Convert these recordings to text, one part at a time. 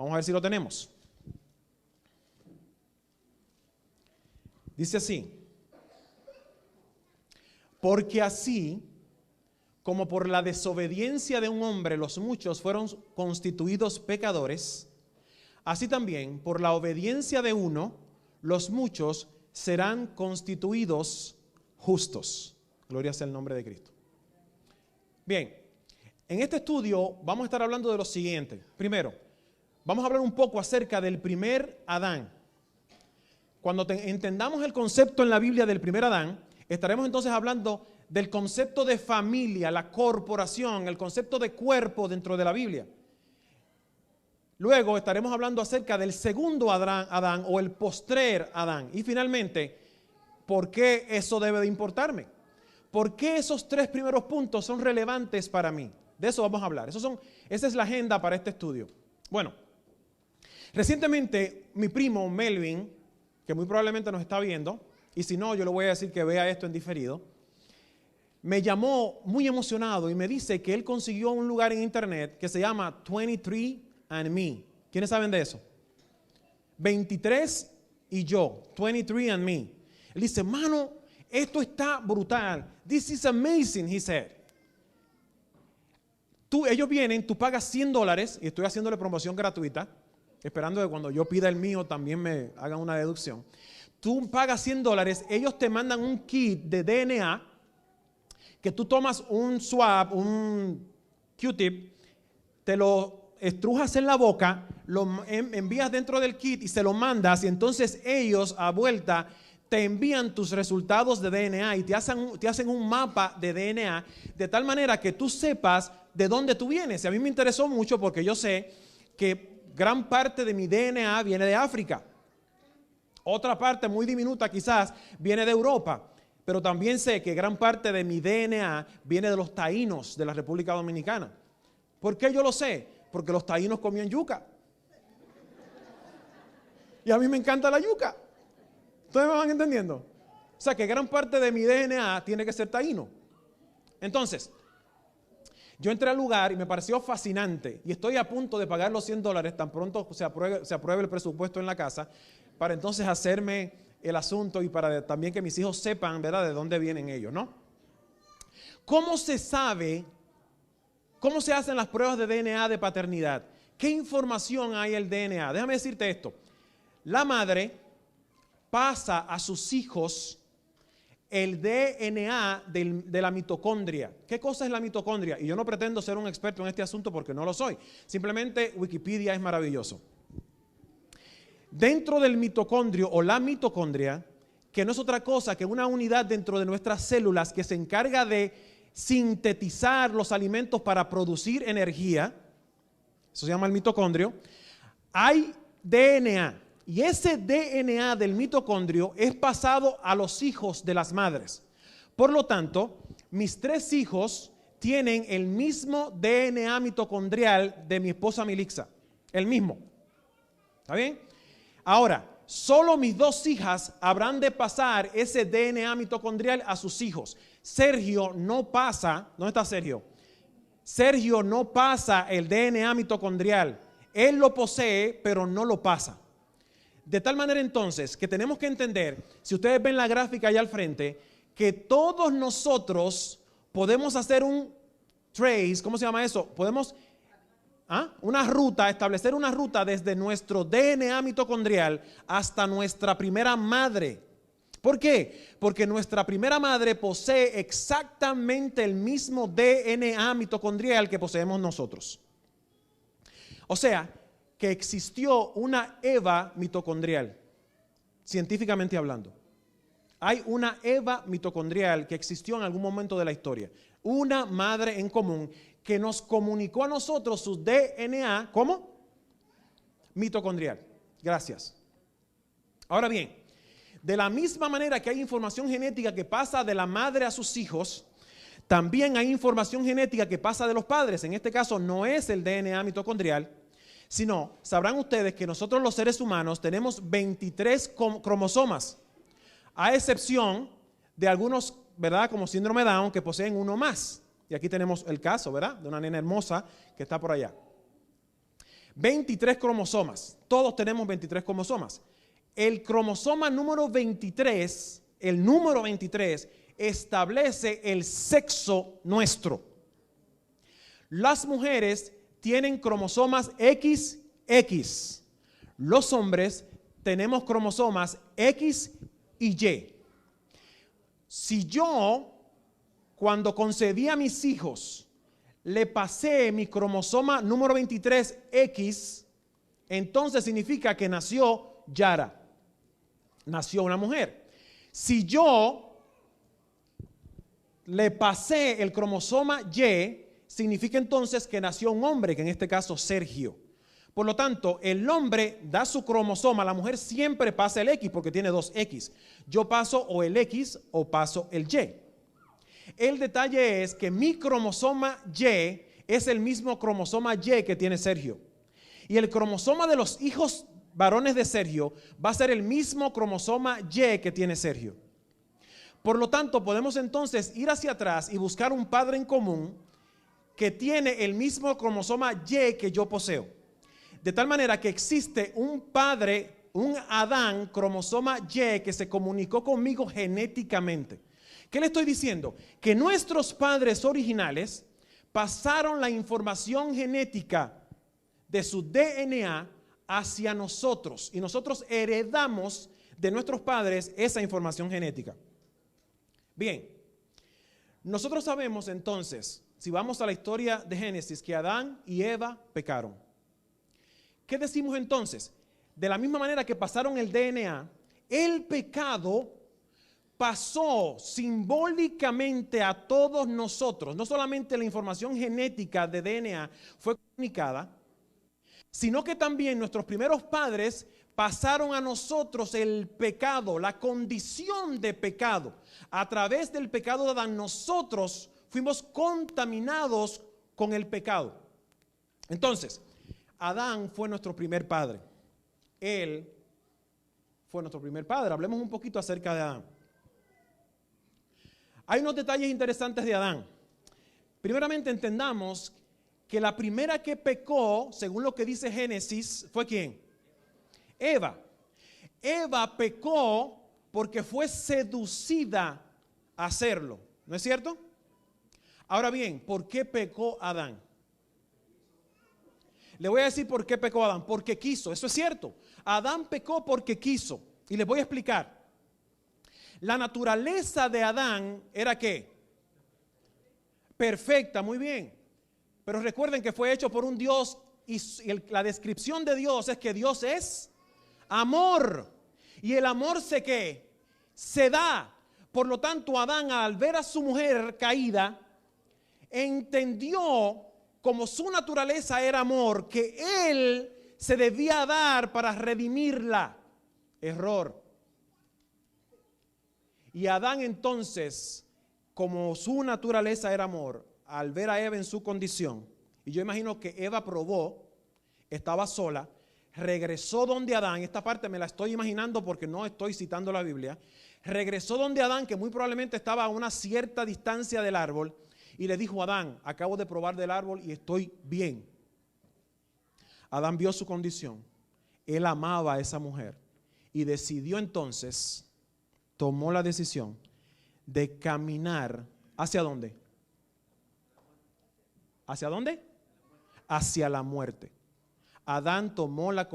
Vamos a ver si lo tenemos. Dice así: porque así como por la desobediencia de un hombre los muchos fueron constituidos pecadores, así también por la obediencia de uno los muchos serán constituidos justos. Gloria sea el nombre de Cristo. Bien, en este estudio vamos a estar hablando de lo siguiente. Primero, vamos a hablar un poco acerca del primer Adán. Cuando entendamos el concepto en la Biblia del primer Adán, estaremos entonces hablando del concepto de familia, la corporación, el concepto de cuerpo dentro de la Biblia. Luego estaremos hablando acerca del segundo Adán o el postrer Adán. Y finalmente, ¿por qué eso debe de importarme? ¿Por qué esos tres primeros puntos son relevantes para mí? De eso vamos a hablar. Esa es la agenda para este estudio. Bueno, recientemente mi primo Melvin, que muy probablemente nos está viendo, y si no, yo le voy a decir que vea esto en diferido, me llamó muy emocionado y me dice que él consiguió un lugar en internet que se llama 23andMe. ¿Quiénes saben de eso? 23 y yo, 23andMe. Él dice, mano, esto está brutal. This is amazing, he said. Ellos vienen, tú pagas $100 y estoy haciéndole promoción gratuita, esperando que cuando yo pida el mío también me hagan una deducción. Tú pagas $100, ellos te mandan un kit de DNA, que tú tomas un swab, un Q-tip, te lo estrujas en la boca, lo envías dentro del kit y se lo mandas, y entonces ellos a vuelta te envían tus resultados de DNA y te hacen un mapa de DNA, de tal manera que tú sepas de dónde tú vienes. Y a mí me interesó mucho porque yo sé que gran parte de mi DNA viene de África. Otra parte muy diminuta quizás viene de Europa. Pero también sé que gran parte de mi DNA viene de los taínos de la República Dominicana. ¿Por qué yo lo sé? Porque los taínos comían yuca. Y a mí me encanta la yuca. ¿Ustedes me van entendiendo? O sea que gran parte de mi DNA tiene que ser taíno. Entonces, yo entré al lugar y me pareció fascinante. Y estoy a punto de pagar los $100 tan pronto se apruebe el presupuesto en la casa, para entonces hacerme el asunto y para también que mis hijos sepan, ¿verdad?, de dónde vienen ellos, ¿no? ¿Cómo se sabe, cómo se hacen las pruebas de DNA de paternidad? ¿Qué información hay en el DNA? Déjame decirte esto. La madre pasa a sus hijos el DNA de la mitocondria. ¿Qué cosa es la mitocondria? Y yo no pretendo ser un experto en este asunto porque no lo soy. Simplemente Wikipedia es maravilloso. Dentro del mitocondrio o la mitocondria, que no es otra cosa que una unidad dentro de nuestras células que se encarga de sintetizar los alimentos para producir energía, eso se llama el mitocondrio, hay DNA. Y ese DNA del mitocondrio es pasado a los hijos de las madres. Por lo tanto, mis 3 hijos tienen el mismo DNA mitocondrial de mi esposa Milixa. El mismo. ¿Está bien? Ahora, solo mis 2 hijas habrán de pasar ese DNA mitocondrial a sus hijos. Sergio no pasa. ¿Dónde está Sergio? Sergio no pasa el DNA mitocondrial. Él lo posee, pero no lo pasa. De tal manera entonces que tenemos que entender, si ustedes ven la gráfica allá al frente, que todos nosotros podemos hacer un trace, ¿cómo se llama eso? Podemos establecer una ruta desde nuestro DNA mitocondrial hasta nuestra primera madre. ¿Por qué? Porque nuestra primera madre posee exactamente el mismo DNA mitocondrial que poseemos nosotros. O sea, que existió una Eva mitocondrial, científicamente hablando. Hay una Eva mitocondrial que existió en algún momento de la historia. Una madre en común que nos comunicó a nosotros su DNA, ¿cómo? Mitocondrial. Gracias. Ahora bien, de la misma manera que hay información genética que pasa de la madre a sus hijos, también hay información genética que pasa de los padres. En este caso no es el DNA mitocondrial, sino, sabrán ustedes que nosotros los seres humanos tenemos 23 cromosomas, a excepción de algunos, ¿verdad?, como síndrome Down, que poseen uno más. Y aquí tenemos el caso, ¿verdad?, de una nena hermosa que está por allá. 23 cromosomas. Todos tenemos 23 cromosomas. El cromosoma número 23, el número 23, establece el sexo nuestro. Las mujeres tienen cromosomas XX. Los hombres tenemos cromosomas X y Y. Si yo, cuando concebí a mis hijos, le pasé mi cromosoma número 23X, entonces significa que nació Yara. Nació una mujer. Si yo le pasé el cromosoma Y, significa entonces que nació un hombre, que en este caso Sergio. Por lo tanto, el hombre da su cromosoma, la mujer siempre pasa el X porque tiene dos X. Yo paso o el X o paso el Y. El detalle es que mi cromosoma Y es el mismo cromosoma Y que tiene Sergio. Y el cromosoma de los hijos varones de Sergio va a ser el mismo cromosoma Y que tiene Sergio. Por lo tanto, podemos entonces ir hacia atrás y buscar un padre en común que tiene el mismo cromosoma Y que yo poseo. De tal manera que existe un padre, un Adán, cromosoma Y, que se comunicó conmigo genéticamente. ¿Qué le estoy diciendo? Que nuestros padres originales pasaron la información genética de su DNA hacia nosotros y nosotros heredamos de nuestros padres esa información genética. Bien, nosotros sabemos entonces, si vamos a la historia de Génesis, que Adán y Eva pecaron. ¿Qué decimos entonces? De la misma manera que pasaron el DNA, el pecado pasó simbólicamente a todos nosotros. No solamente la información genética de DNA fue comunicada, sino que también nuestros primeros padres pasaron a nosotros el pecado, la condición de pecado. A través del pecado de Adán, nosotros fuimos contaminados con el pecado. Entonces, Adán fue nuestro primer padre. Él fue nuestro primer padre. Hablemos un poquito acerca de Adán. Hay unos detalles interesantes de Adán. Primeramente, entendamos que la primera que pecó, según lo que dice Génesis, ¿fue quién? Eva. Eva pecó porque fue seducida a hacerlo. ¿No es cierto? Ahora bien, ¿por qué pecó Adán? Le voy a decir por qué pecó Adán. Porque quiso, eso es cierto. Adán pecó porque quiso. Y les voy a explicar. La naturaleza de Adán era ¿qué? Perfecta, muy bien. Pero recuerden que fue hecho por un Dios y la descripción de Dios es que Dios es amor. Y el amor se da. Por lo tanto, Adán, al ver a su mujer caída, entendió, como su naturaleza era amor, que él se debía dar para redimirla. Error. Y Adán entonces, como su naturaleza era amor, al ver a Eva en su condición, y yo imagino que Eva probó, estaba sola, regresó donde Adán, esta parte me la estoy imaginando porque no estoy citando la Biblia, regresó donde Adán, que muy probablemente estaba a una cierta distancia del árbol, y le dijo a Adán, acabo de probar del árbol y estoy bien. Adán vio su condición, él amaba a esa mujer y decidió entonces, tomó la decisión de caminar, ¿hacia dónde? ¿Hacia dónde? Hacia la muerte. Adán tomó la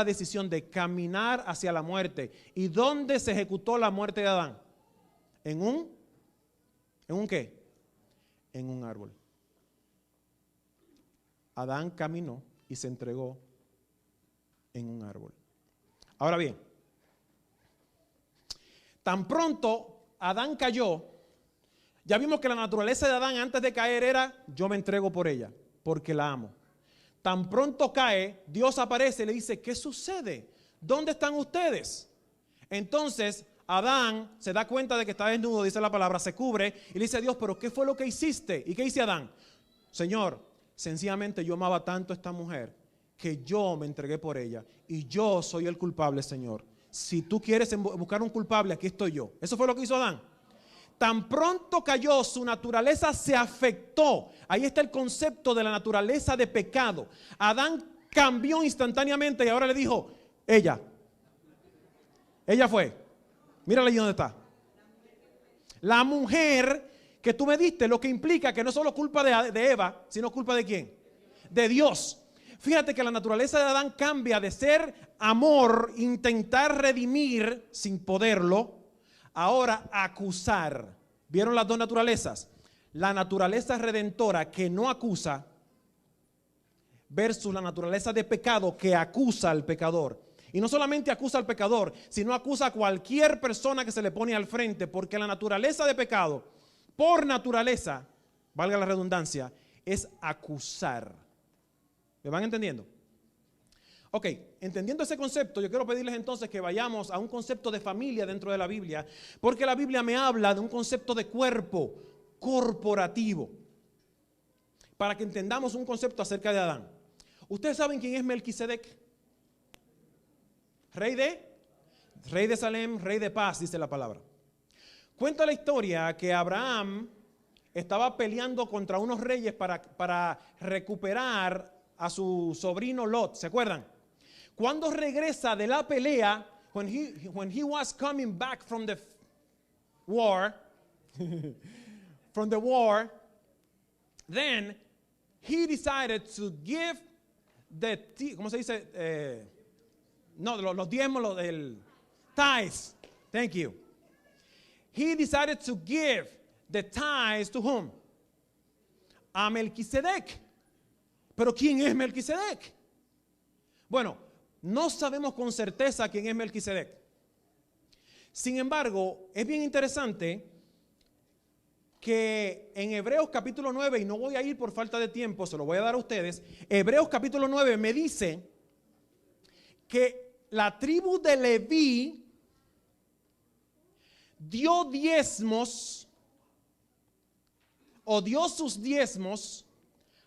decisión de caminar hacia la muerte. ¿Y dónde se ejecutó la muerte de Adán? ¿En un qué? En un árbol. Adán caminó y se entregó en un árbol. Ahora bien, tan pronto Adán cayó, ya vimos que la naturaleza de Adán antes de caer era, yo me entrego por ella, porque la amo. Tan pronto cae, Dios aparece y le dice, ¿qué sucede? ¿Dónde están ustedes? Entonces, Adán se da cuenta de que está desnudo, dice la palabra, se cubre y le dice a Dios, ¿pero qué fue lo que hiciste? ¿Y qué hizo Adán? Señor, sencillamente yo amaba tanto a esta mujer que yo me entregué por ella y yo soy el culpable, Señor. Si tú quieres buscar un culpable, aquí estoy yo. Eso fue lo que hizo Adán. tan pronto cayó, su naturaleza se afectó. Ahí está el concepto de la naturaleza de pecado. Adán cambió instantáneamente y ahora le dijo, ella fue. Mírala ahí donde está. La mujer que tú me diste, lo que implica que no es solo culpa de Eva, sino culpa de ¿quién? De Dios. Fíjate que la naturaleza de Adán cambia de ser amor, intentar redimir sin poderlo, ahora acusar. ¿Vieron las dos naturalezas? La naturaleza redentora que no acusa versus la naturaleza de pecado que acusa al pecador. Y no solamente acusa al pecador, sino acusa a cualquier persona que se le pone al frente, porque la naturaleza de pecado, por naturaleza, valga la redundancia, es acusar. ¿Me van entendiendo? Ok, entendiendo ese concepto, yo quiero pedirles entonces que vayamos a un concepto de familia dentro de la Biblia, porque la Biblia me habla de un concepto de cuerpo corporativo, para que entendamos un concepto acerca de Adán. ¿Ustedes saben quién es Melquisedec? Rey de Salem, rey de paz, dice la palabra. Cuenta la historia que Abraham estaba peleando contra unos reyes para recuperar a su sobrino Lot, ¿se acuerdan? Cuando regresa de la pelea, when he was coming back from the war, then he decided to give ¿cómo se dice? Los diezmos, el tithes. Thank you. He decided to give the tithes to whom? A Melquisedec. ¿Pero quién es Melquisedec? Bueno, no sabemos con certeza quién es Melquisedec. Sin embargo, es bien interesante que en Hebreos capítulo 9, y no voy a ir por falta de tiempo, se lo voy a dar a ustedes, Hebreos capítulo 9 me dice que la tribu de Leví dio diezmos o dio sus diezmos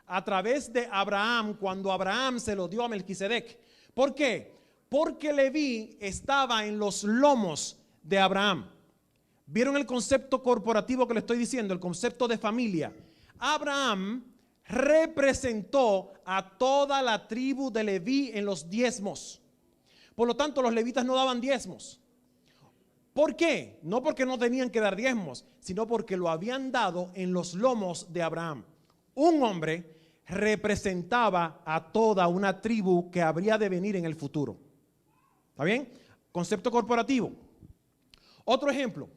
a través de Abraham cuando Abraham se lo dio a Melquisedec. ¿Por qué? Porque Leví estaba en los lomos de Abraham. ¿Vieron el concepto corporativo que le estoy diciendo? El concepto de familia. Abraham representó a toda la tribu de Leví en los diezmos. Por lo tanto, los levitas no daban diezmos. ¿Por qué? No porque no tenían que dar diezmos, sino porque lo habían dado en los lomos de Abraham. Un hombre representaba a toda una tribu que habría de venir en el futuro. ¿Está bien? Concepto corporativo. Otro ejemplo.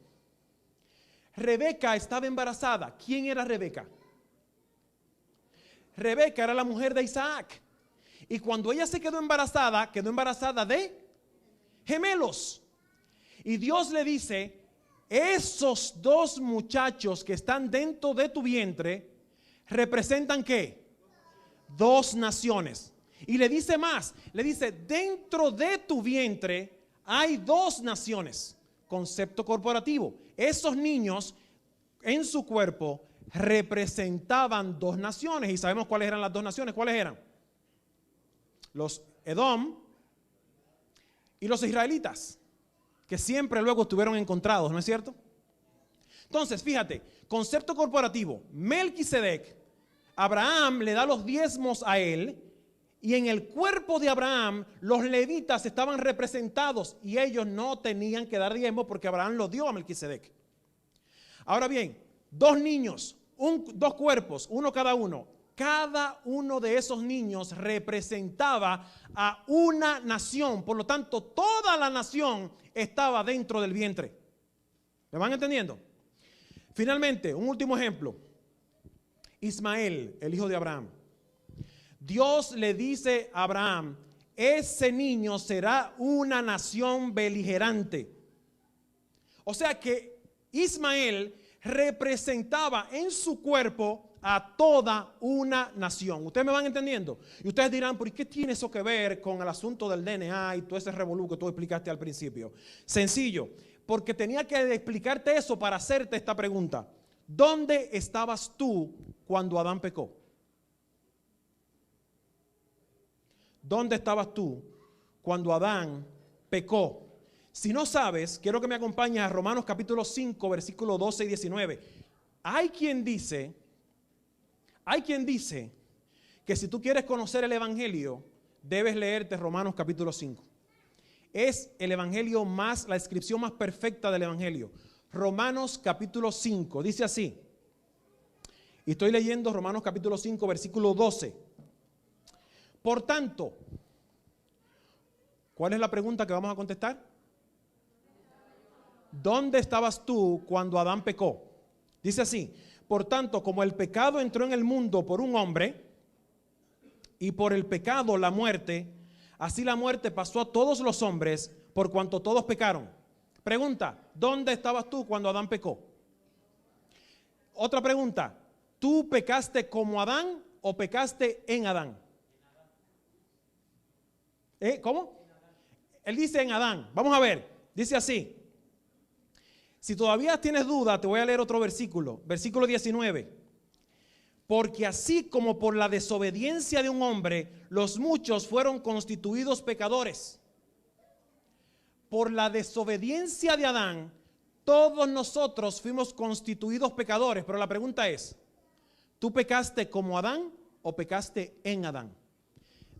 Rebeca estaba embarazada. ¿Quién era Rebeca? Rebeca era la mujer de Isaac. Y cuando ella se quedó embarazada de gemelos. Y Dios le dice, esos dos muchachos que están dentro de tu vientre, ¿representan qué? Dos naciones. Y le dice más, le dice, dentro de tu vientre hay dos naciones. Concepto corporativo. Esos niños en su cuerpo representaban dos naciones. Y sabemos cuáles eran las dos naciones. ¿Cuáles eran? Los Edom y los israelitas, que siempre luego estuvieron encontrados, ¿no es cierto? Entonces, fíjate, concepto corporativo. Melquisedec, Abraham le da los diezmos a él, y en el cuerpo de Abraham los levitas estaban representados y ellos no tenían que dar diezmos porque Abraham lo dio a Melquisedec. Ahora bien, dos niños, dos cuerpos, uno cada uno. Cada uno de esos niños representaba a una nación. Por lo tanto, toda la nación estaba dentro del vientre. ¿Me van entendiendo? Finalmente, un último ejemplo. Ismael, el hijo de Abraham. Dios le dice a Abraham, ese niño será una nación beligerante. O sea que Ismael representaba en su cuerpo a toda una nación. ¿Ustedes me van entendiendo? Y ustedes dirán, ¿por qué tiene eso que ver con el asunto del DNA y todo ese revolú que tú explicaste al principio? Sencillo, porque tenía que explicarte eso para hacerte esta pregunta. ¿Dónde estabas tú cuando Adán pecó? ¿Dónde estabas tú cuando Adán pecó? Si no sabes, quiero que me acompañes a Romanos capítulo 5, versículos 12 y 19. Hay quien dice que si tú quieres conocer el Evangelio, debes leerte Romanos capítulo 5. Es el Evangelio más, la descripción más perfecta del Evangelio. Romanos capítulo 5, dice así. Y estoy leyendo Romanos capítulo 5, versículo 12. Por tanto, ¿cuál es la pregunta que vamos a contestar? ¿Dónde estabas tú cuando Adán pecó? Dice así, por tanto, como el pecado entró en el mundo por un hombre, y por el pecado la muerte, así la muerte pasó a todos los hombres, por cuanto todos pecaron. Pregunta, ¿dónde estabas tú cuando Adán pecó? Otra pregunta, ¿tú pecaste como Adán o pecaste en Adán? ¿Cómo? Él dice en Adán. Vamos a ver, dice así. Si todavía tienes duda, te voy a leer otro versículo, versículo 19. Porque así como por la desobediencia de un hombre, los muchos fueron constituidos pecadores. Por la desobediencia de Adán, todos nosotros fuimos constituidos pecadores. Pero la pregunta es, ¿tú pecaste como Adán o pecaste en Adán?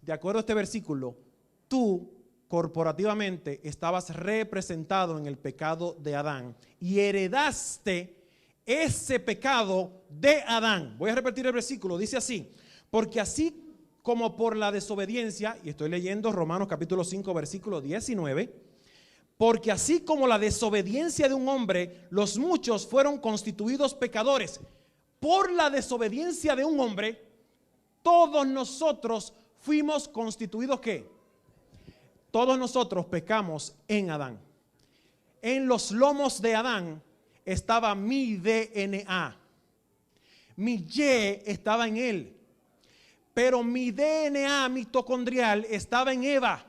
De acuerdo a este versículo, tú corporativamente estabas representado en el pecado de Adán y heredaste ese pecado de Adán. Voy a repetir el versículo, dice así, porque así como por la desobediencia, y estoy leyendo Romanos capítulo 5 versículo 19, porque así como la desobediencia de un hombre, los muchos fueron constituidos pecadores. Por la desobediencia de un hombre, todos nosotros fuimos constituidos ¿qué? Todos nosotros pecamos en Adán. En los lomos de Adán estaba mi DNA. Mi Y estaba en él. Pero mi DNA mitocondrial estaba en Eva.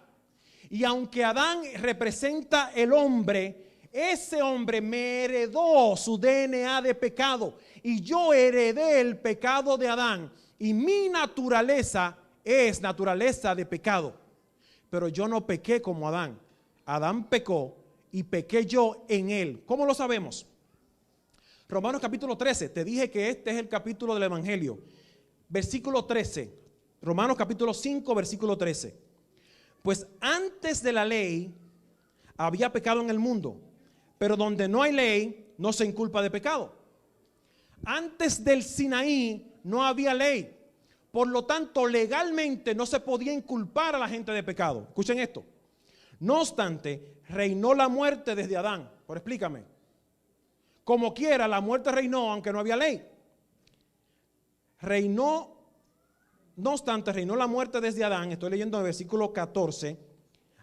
Y aunque Adán representa el hombre, ese hombre me heredó su DNA de pecado. Y yo heredé el pecado de Adán. Y mi naturaleza es naturaleza de pecado. Pero yo no pequé como Adán. Adán pecó y pequé yo en él. ¿Cómo lo sabemos? Romanos capítulo 13. Te dije que este es el capítulo del Evangelio. Versículo 13. Romanos capítulo 5, versículo 13. Pues antes de la ley había pecado en el mundo. Pero donde no hay ley, no se inculpa de pecado. Antes del Sinaí no había ley. Por lo tanto, legalmente no se podía inculpar a la gente de pecado. Escuchen esto. No obstante, reinó la muerte desde Adán. Por explícame. Como quiera, la muerte reinó aunque no había ley. No obstante, reinó la muerte desde Adán. Estoy leyendo el versículo 14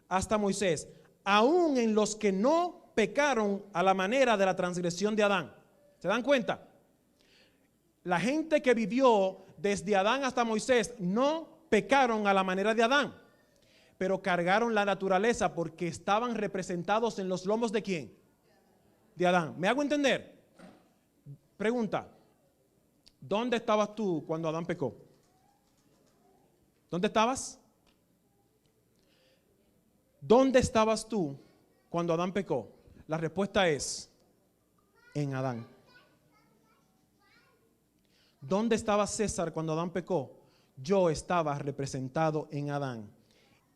hasta Moisés. Aún en los que no pecaron a la manera de la transgresión de Adán. ¿Se dan cuenta? La gente que vivió desde Adán hasta Moisés no pecaron a la manera de Adán, pero cargaron la naturaleza porque estaban representados en los lomos ¿de quién? De Adán. ¿Me hago entender? Pregunta, ¿dónde estabas tú cuando Adán pecó? ¿Dónde estabas? ¿Dónde estabas tú cuando Adán pecó? La respuesta es en Adán. ¿Dónde estaba César cuando Adán pecó? Yo estaba representado en Adán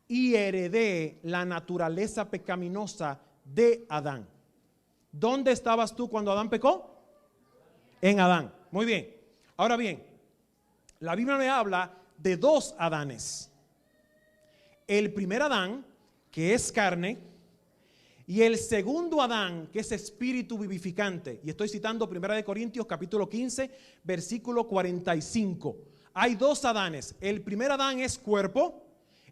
y heredé la naturaleza pecaminosa de Adán. ¿Dónde estabas tú cuando Adán pecó? En Adán. Muy bien. Ahora bien, la Biblia me habla de dos Adanes. El primer Adán, que es carne, y el segundo Adán, que es espíritu vivificante. Y estoy citando 1 Corintios capítulo 15, versículo 45. Hay dos Adanes. El primer Adán es cuerpo,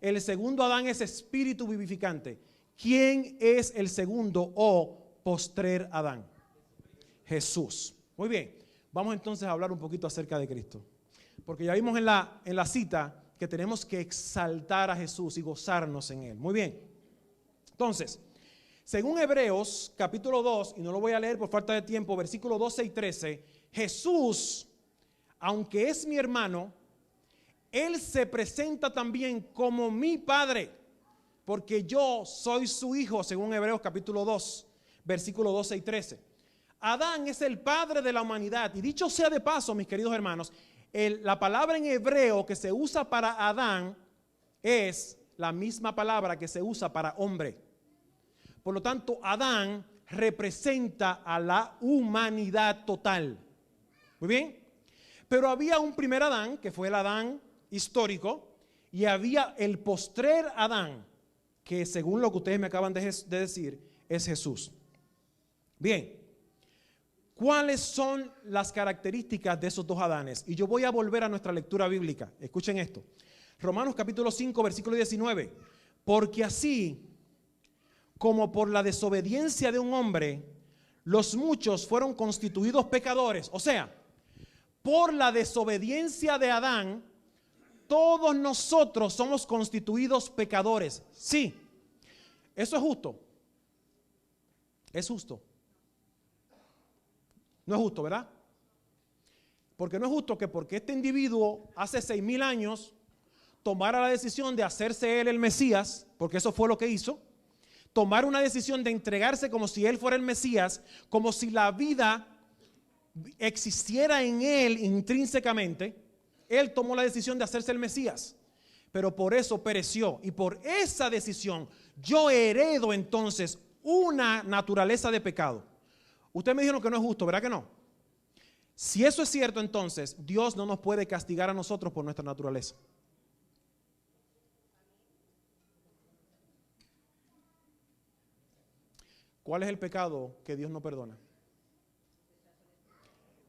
el segundo Adán es espíritu vivificante. ¿Quién es el segundo o postrer Adán? Jesús. Muy bien, vamos entonces a hablar un poquito acerca de Cristo. Porque ya vimos en la cita que tenemos que exaltar a Jesús y gozarnos en Él. Muy bien. Entonces, según Hebreos capítulo 2, y no lo voy a leer por falta de tiempo, versículos 12 y 13, Jesús, aunque es mi hermano, Él se presenta también como mi Padre. porque yo soy su hijo, según Hebreos capítulo 2, versículos 12 y 13. Adán es el padre de la humanidad. Y dicho sea de paso, mis queridos hermanos, la palabra en hebreo que se usa para Adán es la misma palabra que se usa para hombre. Por lo tanto, Adán representa a la humanidad total. Muy bien. Pero había un primer Adán, que fue el Adán histórico, y había el postrer Adán, que según lo que ustedes me acaban de decir, es Jesús. Bien, ¿cuáles son las características de esos dos Adanes? Y yo voy a volver a nuestra lectura bíblica. Escuchen esto. Romanos capítulo 5, versículo 19. Porque así como por la desobediencia de un hombre, los muchos fueron constituidos pecadores. O sea, por la desobediencia de Adán, todos nosotros somos constituidos pecadores. Sí, eso es justo. Es justo. No es justo, ¿verdad? Porque no es justo que porque este individuo hace 6,000 años tomara la decisión de hacerse él el Mesías, porque eso fue lo que hizo, tomar una decisión de entregarse como si él fuera el Mesías, como si la vida existiera en él intrínsecamente. Él tomó la decisión de hacerse el Mesías, pero por eso pereció, y por esa decisión yo heredo entonces una naturaleza de pecado. Ustedes me dijeron que no es justo, ¿verdad que no? Si eso es cierto, entonces Dios no nos puede castigar a nosotros por nuestra naturaleza. ¿Cuál es el pecado que Dios no perdona?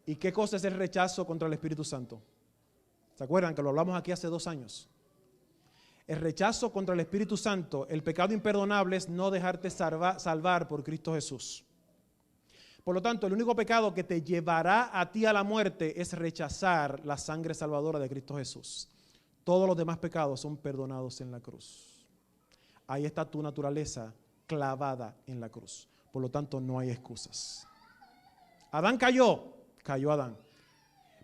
¿Y qué cosa es el rechazo contra el Espíritu Santo? ¿Se acuerdan que lo hablamos aquí hace 2 años? El rechazo contra el Espíritu Santo, el pecado imperdonable es no dejarte salvar por Cristo Jesús. Por lo tanto, el único pecado que te llevará a ti a la muerte es rechazar la sangre salvadora de Cristo Jesús. Todos los demás pecados son perdonados en la cruz. Ahí está tu naturaleza clavada en la cruz. Por lo tanto, no hay excusas. Adán cayó Adán.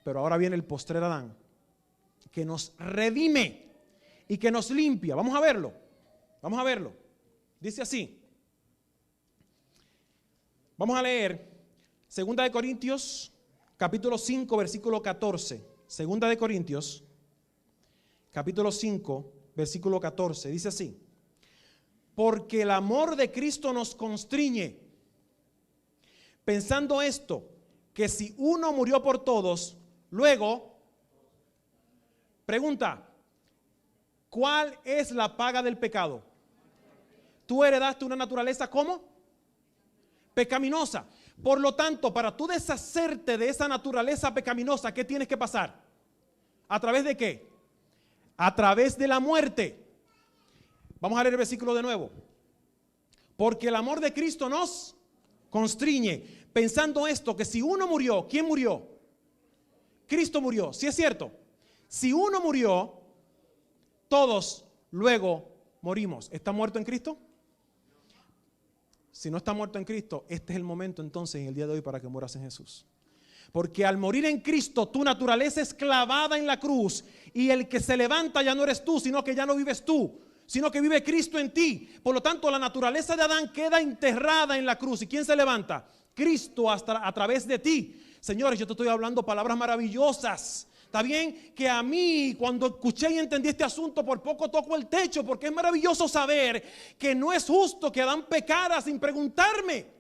Pero ahora viene el postrer Adán, que nos redime y que nos limpia. Vamos a verlo. Vamos a verlo. Dice así. Vamos a leer 2 de Corintios, capítulo 5, versículo 14. 2 de Corintios, capítulo 5, versículo 14. Dice así. Porque el amor de Cristo nos constriñe, pensando esto, que si uno murió por todos, luego, pregunta, ¿cuál es la paga del pecado? Tú heredaste una naturaleza ¿cómo? Pecaminosa. Por lo tanto, para tú deshacerte de esa naturaleza pecaminosa, ¿qué tienes que pasar? ¿A través de qué? A través de la muerte. Vamos a leer el versículo de nuevo. Porque el amor de Cristo nos constriñe, pensando esto, que si uno murió, ¿quién murió? Cristo murió, ¿sí es cierto? Si uno murió, todos luego morimos. ¿Está muerto en Cristo? Si no está muerto en Cristo, este es el momento entonces en el día de hoy para que mueras en Jesús. Porque al morir en Cristo, tu naturaleza es clavada en la cruz, y el que se levanta ya no eres tú, sino que ya no vives tú, sino que vive Cristo en ti. Por lo tanto, la naturaleza de Adán queda enterrada en la cruz. ¿Y quién se levanta? Cristo a través de ti. Señores, yo te estoy hablando palabras maravillosas. Está bien que a mí, cuando escuché y entendí este asunto, por poco toco el techo, porque es maravilloso saber que no es justo que Adán pecara sin preguntarme.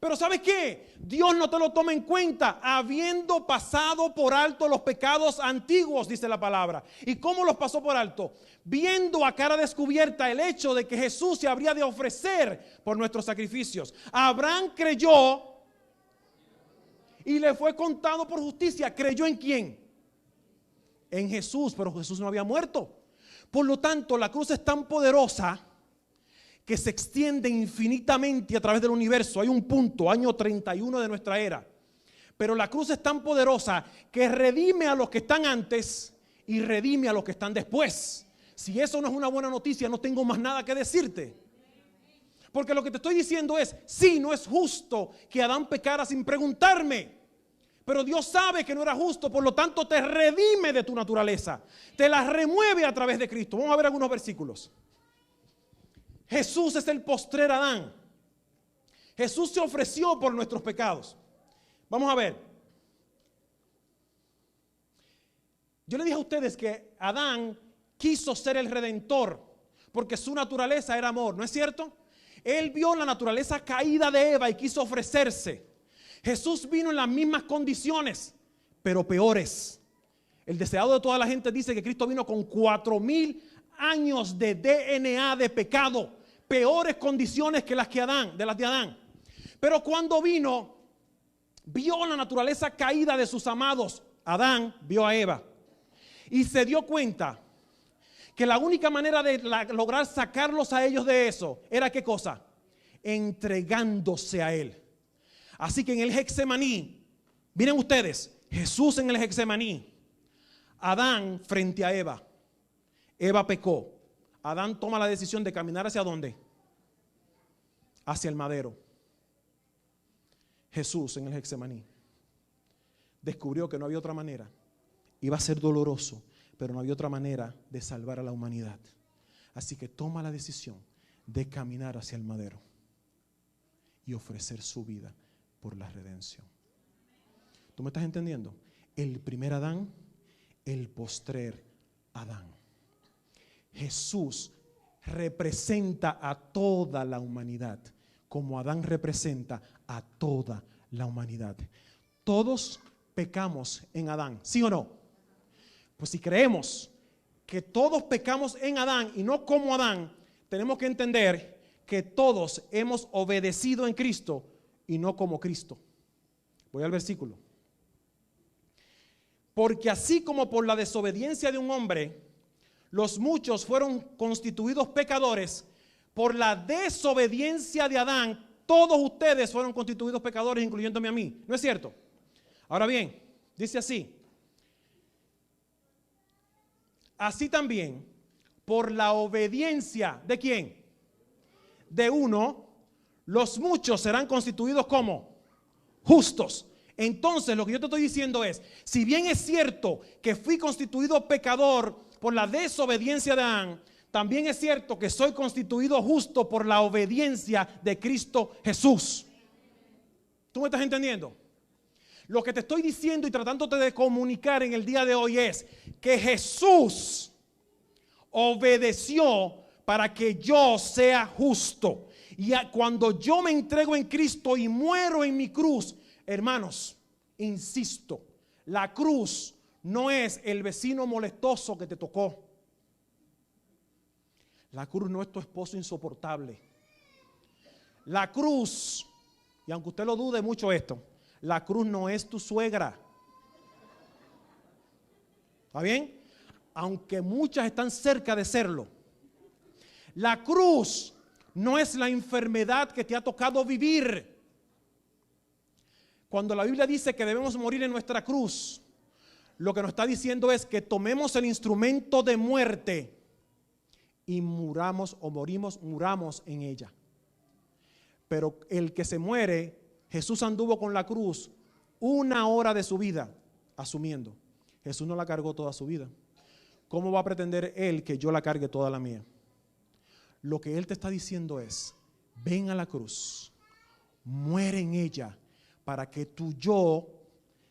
Pero ¿sabes qué? Dios no te lo toma en cuenta, habiendo pasado por alto los pecados antiguos, dice la palabra. ¿Y cómo los pasó por alto? Viendo a cara descubierta el hecho de que Jesús se habría de ofrecer por nuestros sacrificios. Abraham creyó y le fue contado por justicia. ¿Creyó en quién? En Jesús, pero Jesús no había muerto. Por lo tanto, la cruz es tan poderosa que se extiende infinitamente a través del universo. Hay un punto, año 31 de nuestra era. Pero la cruz es tan poderosa que redime a los que están antes y redime a los que están después. Si eso no es una buena noticia, no tengo más nada que decirte. Porque lo que te estoy diciendo es, sí, no es justo que Adán pecara sin preguntarme. Pero Dios sabe que no era justo, por lo tanto te redime de tu naturaleza. Te la remueve a través de Cristo. Vamos a ver algunos versículos. Jesús es el postrer Adán. Jesús se ofreció por nuestros pecados. Vamos a ver. Yo le dije a ustedes que Adán quiso ser el redentor porque su naturaleza era amor, ¿no es cierto? Él vio la naturaleza caída de Eva y quiso ofrecerse. Jesús vino en las mismas condiciones, pero peores. El deseado de toda la gente dice que Cristo vino con 4,000 años de DNA de pecado, peores condiciones que las de Adán. Pero cuando vino, vio la naturaleza caída de sus amados. Adán vio a Eva y se dio cuenta que la única manera de lograr sacarlos a ellos de eso era ¿qué cosa? Entregándose a él. Así que en el Getsemaní, miren ustedes, Jesús en el Getsemaní, Adán frente a Eva. Eva pecó. Adán toma la decisión de caminar ¿hacia dónde? Hacia el madero. Jesús en el Getsemaní descubrió que no había otra manera. Iba a ser doloroso, pero no había otra manera de salvar a la humanidad. Así que toma la decisión de caminar hacia el madero y ofrecer su vida por la redención. ¿Tú me estás entendiendo? El primer Adán, el postrer Adán. Jesús representa a toda la humanidad, como Adán representa a toda la humanidad. Todos pecamos en Adán, ¿sí o no? Pues si creemos que todos pecamos en Adán y no como Adán, tenemos que entender que todos hemos obedecido en Cristo y no como Cristo. Voy al versículo. Porque así como por la desobediencia de un hombre, los muchos fueron constituidos pecadores, por la desobediencia de Adán, todos ustedes fueron constituidos pecadores, incluyéndome a mí. ¿No es cierto? Ahora bien, dice así. Así también, por la obediencia, ¿de quién? De uno, los muchos serán constituidos como justos. Entonces, lo que yo te estoy diciendo es, si bien es cierto que fui constituido pecador por la desobediencia de Adán, también es cierto que soy constituido justo por la obediencia de Cristo Jesús. ¿Tú me estás entendiendo? Lo que te estoy diciendo y tratándote de comunicar en el día de hoy es que Jesús obedeció para que yo sea justo. Y cuando yo me entrego en Cristo y muero en mi cruz, hermanos, insisto, la cruz no es el vecino molestoso que te tocó. La cruz no es tu esposo insoportable. La cruz, y aunque usted lo dude mucho esto, la cruz no es tu suegra. ¿Está bien? Aunque muchas están cerca de serlo. La cruz no es la enfermedad que te ha tocado vivir. Cuando la Biblia dice que debemos morir en nuestra cruz, lo que nos está diciendo es que tomemos el instrumento de muerte y muramos en ella. Pero el que se muere, Jesús anduvo con la cruz 1 hora de su vida asumiendo. Jesús no la cargó toda su vida. ¿Cómo va a pretender Él que yo la cargue toda la mía? Lo que Él te está diciendo es, ven a la cruz, muere en ella, para que tu yo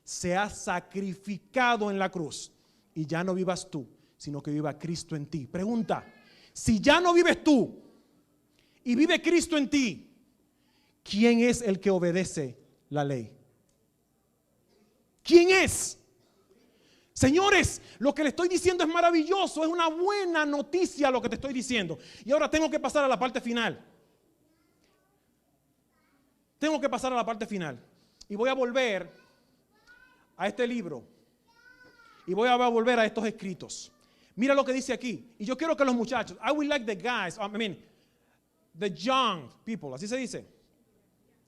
sea sacrificado en la cruz y ya no vivas tú, sino que viva Cristo en ti. Pregunta, si ya no vives tú y vive Cristo en ti, ¿quién es el que obedece la ley? ¿Quién es? Señores, lo que le estoy diciendo es maravilloso, es una buena noticia lo que te estoy diciendo. Y ahora tengo que pasar a la parte final. Y voy a volver a este libro. Y voy a volver a estos escritos. Mira lo que dice aquí. Y yo quiero que los muchachos, I would like the guys, the young people, así se dice,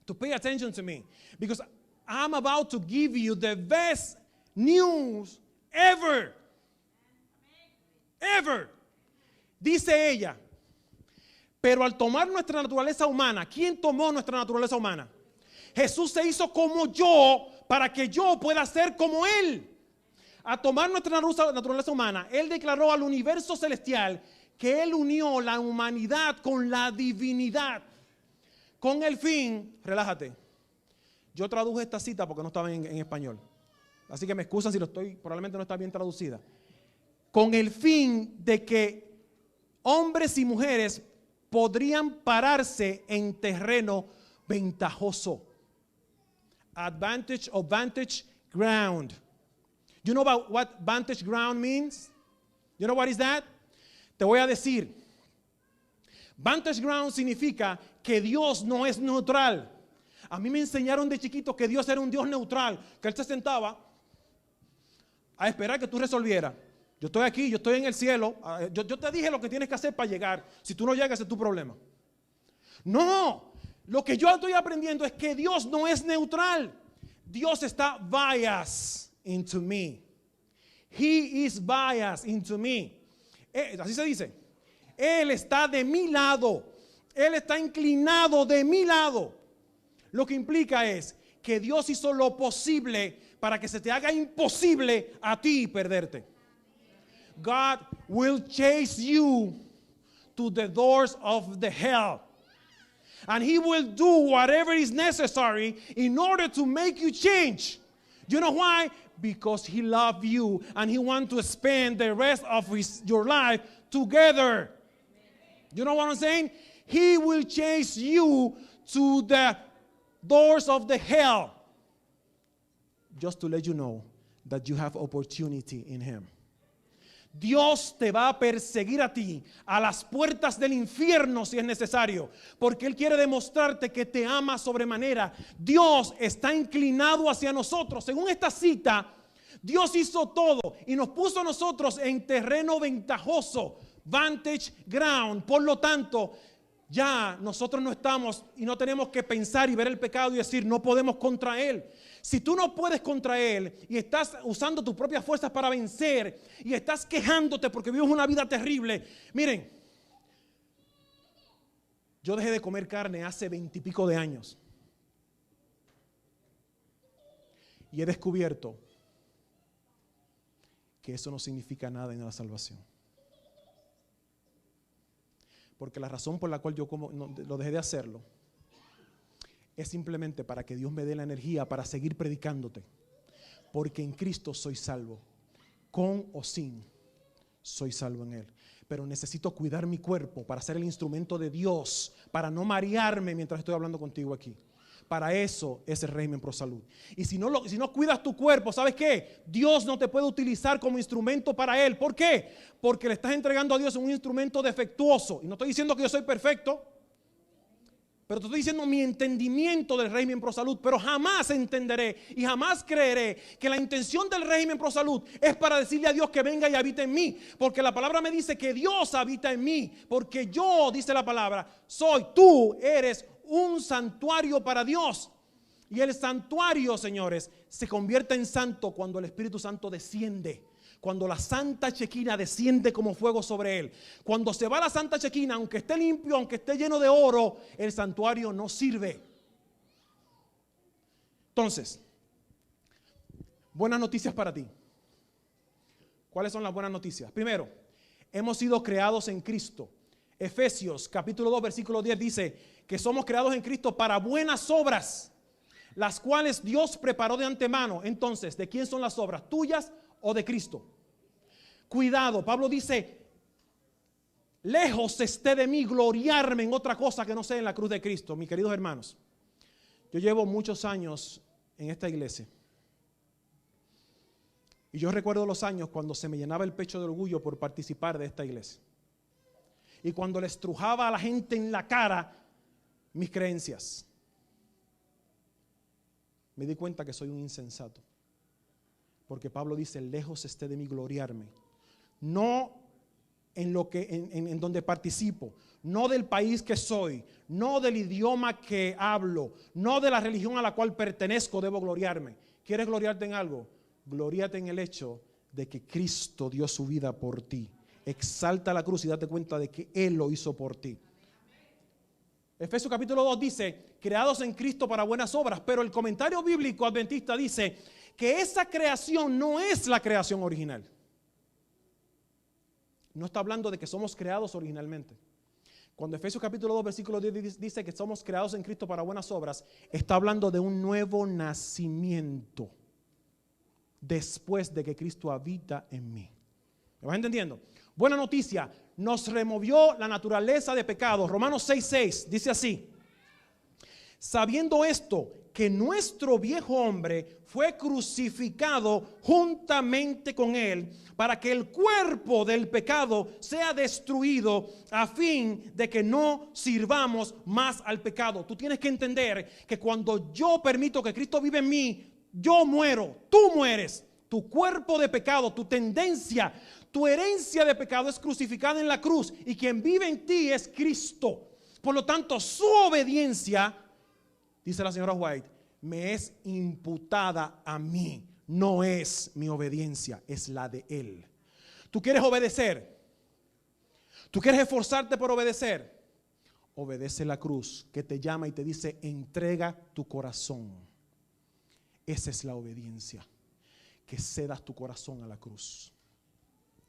to pay attention to me. Because I'm about to give you the best news ever. Ever. Dice ella. Pero al tomar nuestra naturaleza humana, ¿quién tomó nuestra naturaleza humana? Jesús se hizo como yo para que yo pueda ser como Él. A tomar nuestra naturaleza humana, Él declaró al universo celestial que Él unió la humanidad con la divinidad. Con el fin, relájate. Yo traduje esta cita porque no estaba en español. Así que me excusan si probablemente no está bien traducida. Con el fin de que hombres y mujeres podrían pararse en terreno ventajoso. Advantage or vantage ground. You know about what vantage ground means? You know what is that? Te voy a decir. Vantage ground significa que Dios no es neutral. A mí me enseñaron de chiquito que Dios era un Dios neutral, que Él se sentaba a esperar que tú resolvieras. Yo estoy aquí, yo estoy en el cielo, yo te dije lo que tienes que hacer para llegar. Si tú no llegas, es tu problema. No, lo que yo estoy aprendiendo es que Dios no es neutral. Dios está biased into me. He is biased into me. Así se dice. Él está de mi lado. Él está inclinado de mi lado. Lo que implica es que Dios hizo lo posible para que se te haga imposible a ti perderte. God will chase you to the doors of the hell. And He will do whatever is necessary in order to make you change. You know why? Because He loves you and He wants to spend the rest of your life together. You know what I'm saying? He will chase you to the doors of the hell. Just to let you know that you have opportunity in Him. Dios te va a perseguir a ti a las puertas del infierno si es necesario, porque Él quiere demostrarte que te ama sobremanera. Dios está inclinado hacia nosotros. Según esta cita, Dios hizo todo y nos puso a nosotros en terreno ventajoso, vantage ground. Por lo tanto, ya nosotros no estamos y no tenemos que pensar y ver el pecado y decir no podemos contra Él. Si tú no puedes contra Él y estás usando tus propias fuerzas para vencer y estás quejándote porque vives una vida terrible, miren, yo dejé de comer carne hace 20 y pico de años y he descubierto que eso no significa nada en la salvación. Porque la razón por la cual yo lo dejé de hacerlo es simplemente para que Dios me dé la energía para seguir predicándote. Porque en Cristo soy salvo. Con o sin, soy salvo en Él. Pero necesito cuidar mi cuerpo para ser el instrumento de Dios, para no marearme mientras estoy hablando contigo aquí. Para eso es el régimen pro salud. Y si no cuidas tu cuerpo, ¿sabes qué? Dios no te puede utilizar como instrumento para Él. ¿Por qué? Porque le estás entregando a Dios un instrumento defectuoso. Y no estoy diciendo que yo soy perfecto, pero te estoy diciendo mi entendimiento del régimen pro salud. Pero jamás entenderé y jamás creeré que la intención del régimen pro salud es para decirle a Dios que venga y habite en mí. Porque la palabra me dice que Dios habita en mí. Porque yo, dice la palabra, tú eres un santuario para Dios. Y el santuario, señores, se convierte en santo cuando el Espíritu Santo desciende. Cuando la Santa Chequina desciende como fuego sobre él. Cuando se va la Santa Chequina, aunque esté limpio, aunque esté lleno de oro, el santuario no sirve. Entonces, buenas noticias para ti. ¿Cuáles son las buenas noticias? Primero, hemos sido creados en Cristo. Efesios capítulo 2 versículo 10 dice que somos creados en Cristo para buenas obras, las cuales Dios preparó de antemano. Entonces, ¿de quién son las obras? ¿Tuyas o de Cristo? Cuidado, Pablo dice, lejos esté de mí gloriarme en otra cosa que no sea en la cruz de Cristo. Mis queridos hermanos, yo llevo muchos años en esta iglesia y yo recuerdo los años cuando se me llenaba el pecho de orgullo por participar de esta iglesia y cuando le estrujaba a la gente en la cara mis creencias. Me di cuenta que soy un insensato, porque Pablo dice, lejos esté de mí gloriarme, no en lo que en donde participo, no del país que soy, no del idioma que hablo, no de la religión a la cual pertenezco debo gloriarme. ¿Quieres gloriarte en algo? Gloríate en el hecho de que Cristo dio su vida por ti. Exalta la cruz y date cuenta de que Él lo hizo por ti. Efesios capítulo 2 dice, creados en Cristo para buenas obras, pero el comentario bíblico adventista dice que esa creación no es la creación original. No está hablando de que somos creados originalmente. Cuando Efesios capítulo 2 versículo 10 dice que somos creados en Cristo para buenas obras, está hablando de un nuevo nacimiento después de que Cristo habita en mí. ¿Me vas entendiendo? Buena noticia, nos removió la naturaleza de pecado. Romanos 6:6 dice así: sabiendo esto, que nuestro viejo hombre fue crucificado juntamente con él, para que el cuerpo del pecado sea destruido, a fin de que no sirvamos más al pecado. Tú tienes que entender que cuando yo permito que Cristo vive en mí, yo muero, tú mueres. Tu cuerpo de pecado, tu tendencia, tu herencia de pecado es crucificada en la cruz, y quien vive en ti es Cristo. Por lo tanto, su obediencia, dice la señora White, me es imputada a mí. No es mi obediencia, es la de Él. ¿Tú quieres obedecer? ¿Tú quieres esforzarte por obedecer? Obedece la cruz que te llama y te dice, entrega tu corazón. Esa es la obediencia, que cedas tu corazón a la cruz.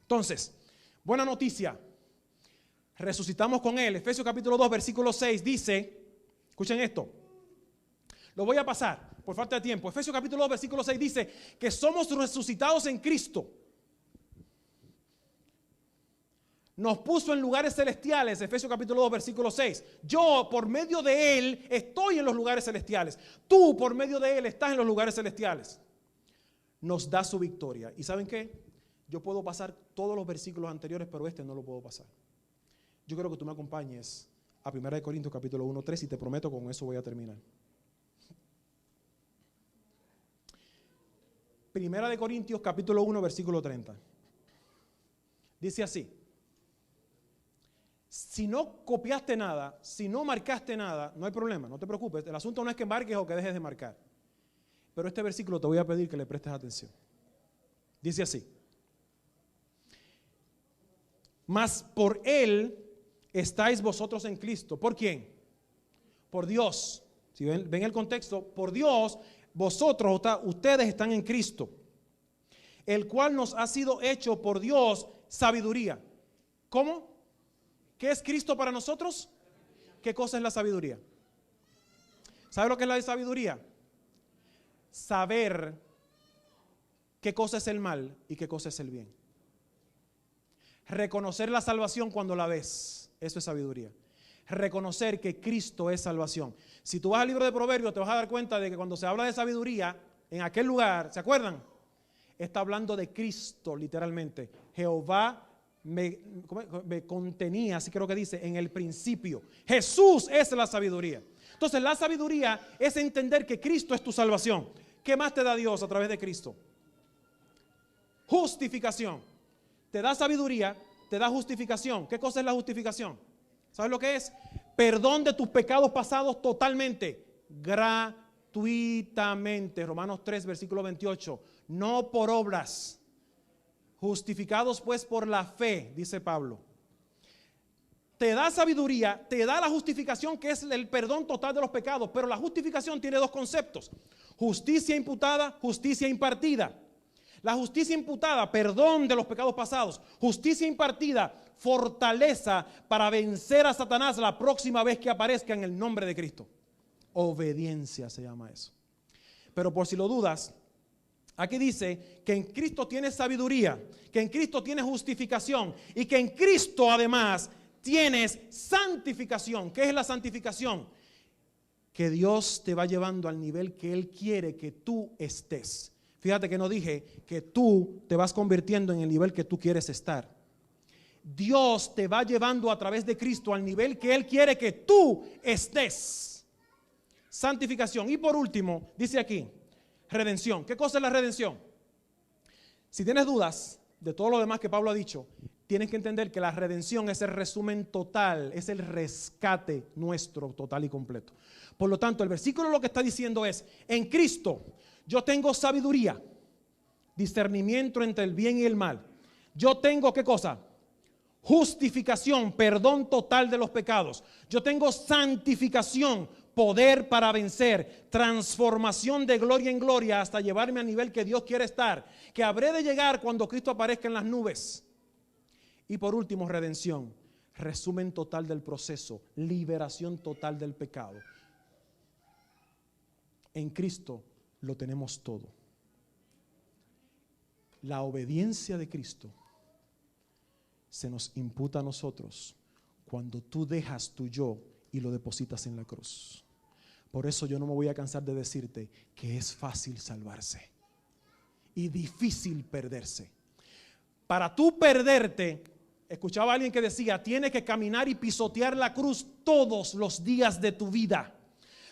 Entonces, buena noticia, resucitamos con Él. Efesios capítulo 2 versículo 6 dice, escuchen esto, lo voy a pasar por falta de tiempo. Efesios capítulo 2 versículo 6 dice que somos resucitados en Cristo. Nos puso en lugares celestiales. Efesios capítulo 2 versículo 6. Yo por medio de Él estoy en los lugares celestiales. Tú por medio de Él estás en los lugares celestiales. Nos da su victoria. ¿Y saben qué? Yo puedo pasar todos los versículos anteriores, pero este no lo puedo pasar. Yo quiero que tú me acompañes a 1 Corintios capítulo 1, 3 y te prometo que con eso voy a terminar. 1 Corintios capítulo 1 versículo 30. Dice así: si no copiaste nada, si no marcaste nada, no hay problema, no te preocupes. El asunto no es que marques o que dejes de marcar. Pero este versículo te voy a pedir que le prestes atención. Dice así: mas por Él estáis vosotros en Cristo. ¿Por quién? Por Dios. Si ven el contexto, por Dios, vosotros, ustedes están en Cristo, el cual nos ha sido hecho por Dios sabiduría. ¿Cómo? ¿Qué es Cristo para nosotros? ¿Qué cosa es la sabiduría? ¿Sabe lo que es la sabiduría? Saber qué cosa es el mal y qué cosa es el bien. Reconocer la salvación cuando la ves, eso es sabiduría. Reconocer que Cristo es salvación. Si tú vas al libro de Proverbios, te vas a dar cuenta de que cuando se habla de sabiduría, en aquel lugar, ¿se acuerdan? Está hablando de Cristo, literalmente. Jehová me contenía, así creo que dice, en el principio. Jesús es la sabiduría. Entonces, la sabiduría es entender que Cristo es tu salvación. ¿Qué más te da Dios a través de Cristo? Justificación. Te da sabiduría, te da justificación. ¿Qué cosa es la justificación? ¿Sabes lo que es? Perdón de tus pecados pasados totalmente, gratuitamente. Romanos 3, versículo 28. No por obras. Justificados pues por la fe, dice Pablo. Te da sabiduría, te da la justificación, que es el perdón total de los pecados. Pero la justificación tiene dos conceptos: justicia imputada, justicia impartida. La justicia imputada, perdón de los pecados pasados. Justicia impartida, fortaleza para vencer a Satanás la próxima vez que aparezca en el nombre de Cristo. Obediencia se llama eso. Pero por si lo dudas, aquí dice que en Cristo tienes sabiduría, que en Cristo tienes justificación y que en Cristo además tienes santificación. ¿Qué es la santificación? Que Dios te va llevando al nivel que Él quiere que tú estés. Fíjate que no dije que tú te vas convirtiendo en el nivel que tú quieres estar. Dios te va llevando a través de Cristo al nivel que Él quiere que tú estés. Santificación. Y por último, dice aquí, redención. ¿Qué cosa es la redención? Si tienes dudas de todo lo demás que Pablo ha dicho, tienes que entender que la redención es el resumen total, es el rescate nuestro total y completo. Por lo tanto, el versículo lo que está diciendo es: en Cristo yo tengo sabiduría, discernimiento entre el bien y el mal. Yo tengo, ¿qué cosa? justificación, perdón total de los pecados. Yo tengo santificación, poder para vencer, transformación de gloria en gloria hasta llevarme al nivel que Dios quiere estar, que habré de llegar cuando Cristo aparezca en las nubes. Y por último, redención, resumen total del proceso, liberación total del pecado. En Cristo lo tenemos todo. La obediencia de Cristo se nos imputa a nosotros cuando tú dejas tu yo y lo depositas en la cruz. Por eso yo no me voy a cansar de decirte que es fácil salvarse y difícil perderse. Para tú perderte, escuchaba a alguien que decía, tienes que caminar y pisotear la cruz todos los días de tu vida.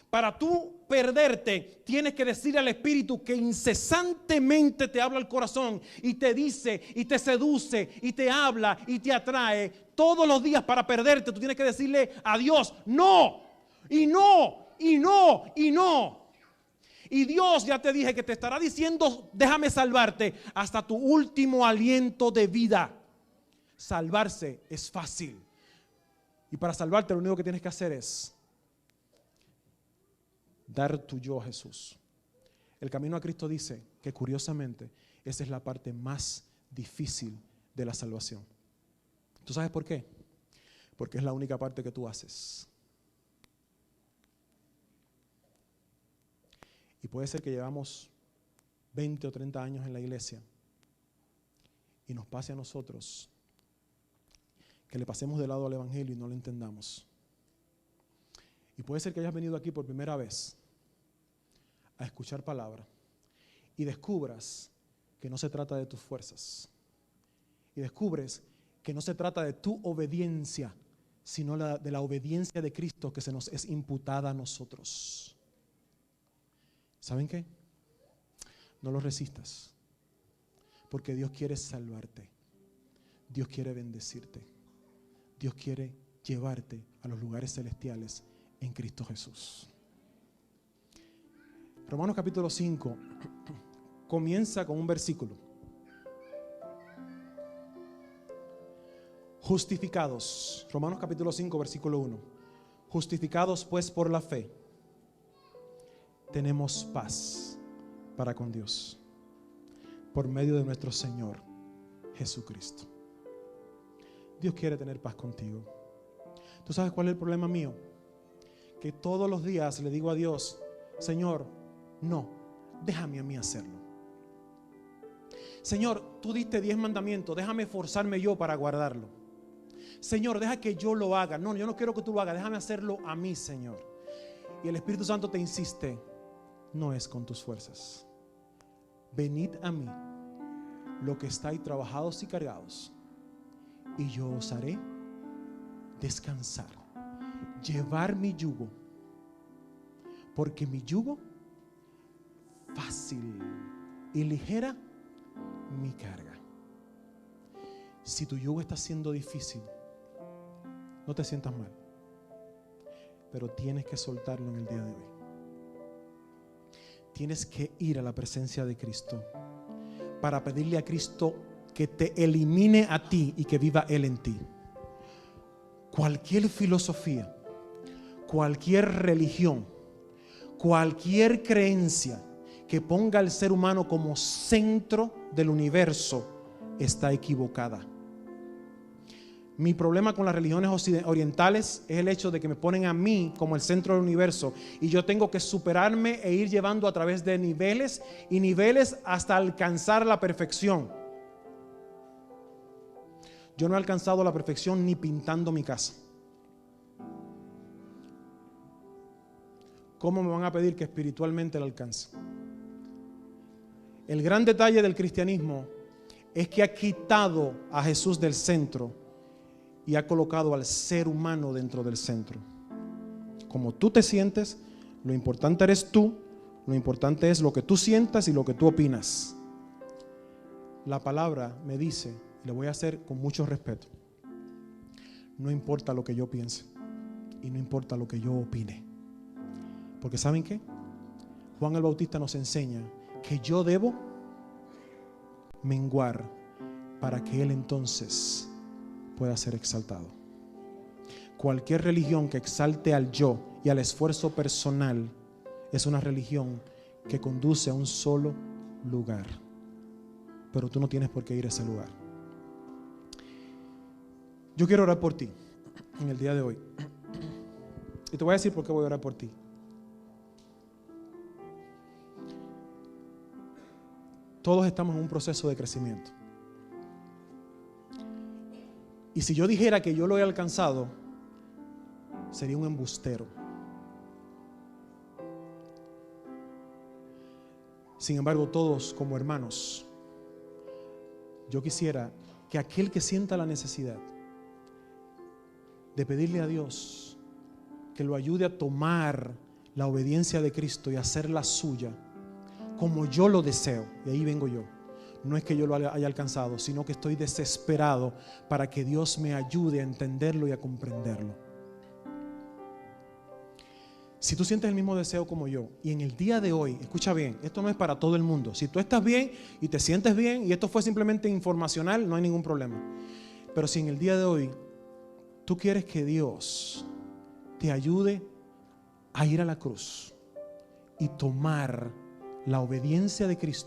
Para tú perderte, tienes que decirle al Espíritu que incesantemente te habla al corazón y te dice y te seduce y te habla y te atrae todos los días. Para perderte, tú tienes que decirle a Dios, no, y no, y no, y no. Y Dios, ya te dije, que te estará diciendo, déjame salvarte hasta tu último aliento de vida. Salvarse es fácil. Y para salvarte lo único que tienes que hacer es dar tu yo a Jesús. El camino a Cristo dice que curiosamente esa es la parte más difícil de la salvación. ¿Tú sabes por qué? Porque es la única parte que tú haces. Y puede ser que llevamos 20 o 30 años en la iglesia y nos pase a nosotros que le pasemos de lado al evangelio y no lo entendamos. Y puede ser que hayas venido aquí por primera vez a escuchar palabra y descubras que no se trata de tus fuerzas. Y descubres que no se trata de tu obediencia, sino de la obediencia de Cristo que se nos es imputada a nosotros. ¿Saben qué? No lo resistas, porque Dios quiere salvarte. Dios quiere bendecirte. Dios quiere llevarte a los lugares celestiales en Cristo Jesús. Romanos capítulo 5 comienza con un versículo. Justificados, Romanos capítulo 5 versículo 1. Justificados pues por la fe, tenemos paz para con Dios por medio de nuestro Señor Jesucristo. Dios quiere tener paz contigo. ¿Tú sabes cuál es el problema mío? Que todos los días le digo a Dios, Señor, no, déjame a mí hacerlo. Señor, tú diste 10 mandamientos, déjame forzarme yo para guardarlo. Señor, deja que yo lo haga. No, yo no quiero que tú lo hagas, déjame hacerlo a mí, Señor. Y el Espíritu Santo te insiste, no es con tus fuerzas. Venid a mí, lo que estáis trabajados y cargados, y yo os haré descansar. Llevar mi yugo, porque mi yugo fácil y ligera mi carga. Si tu yugo está siendo difícil, no te sientas mal, pero tienes que soltarlo en el día de hoy. Tienes que ir a la presencia de Cristo para pedirle a Cristo que te elimine a ti y que viva Él en ti. Cualquier filosofía, cualquier religión, cualquier creencia que ponga al ser humano como centro del universo está equivocada. Mi problema con las religiones orientales es el hecho de que me ponen a mí como el centro del universo y yo tengo que superarme e ir llevando a través de niveles y niveles hasta alcanzar la perfección. Yo no he alcanzado la perfección ni pintando mi casa. ¿Cómo me van a pedir que espiritualmente la alcance? El gran detalle del cristianismo es que ha quitado a Jesús del centro y ha colocado al ser humano dentro del centro. Como tú te sientes, lo importante eres tú, lo importante es lo que tú sientas y lo que tú opinas. La palabra me dice, y lo voy a hacer con mucho respeto, no importa lo que yo piense y no importa lo que yo opine. Porque ¿saben qué? Juan el Bautista nos enseña que yo debo menguar para que Él entonces pueda ser exaltado. Cualquier religión que exalte al yo y al esfuerzo personal es una religión que conduce a un solo lugar. Pero tú no tienes por qué ir a ese lugar. Yo quiero orar por ti en el día de hoy. Y te voy a decir por qué voy a orar por ti. Todos estamos en un proceso de crecimiento. Y si yo dijera que yo lo he alcanzado, sería un embustero. Sin embargo, todos como hermanos, yo quisiera que aquel que sienta la necesidad de pedirle a Dios que lo ayude a tomar la obediencia de Cristo y hacerla suya, como yo lo deseo, y ahí vengo yo. No es que yo lo haya alcanzado, sino que estoy desesperado para que Dios me ayude a entenderlo y a comprenderlo. Si tú sientes el mismo deseo como yo, y en el día de hoy, escucha bien, esto no es para todo el mundo. Si tú estás bien y te sientes bien, y esto fue simplemente informacional, no hay ningún problema. Pero si en el día de hoy tú quieres que Dios te ayude a ir a la cruz y tomar la obediencia de Cristo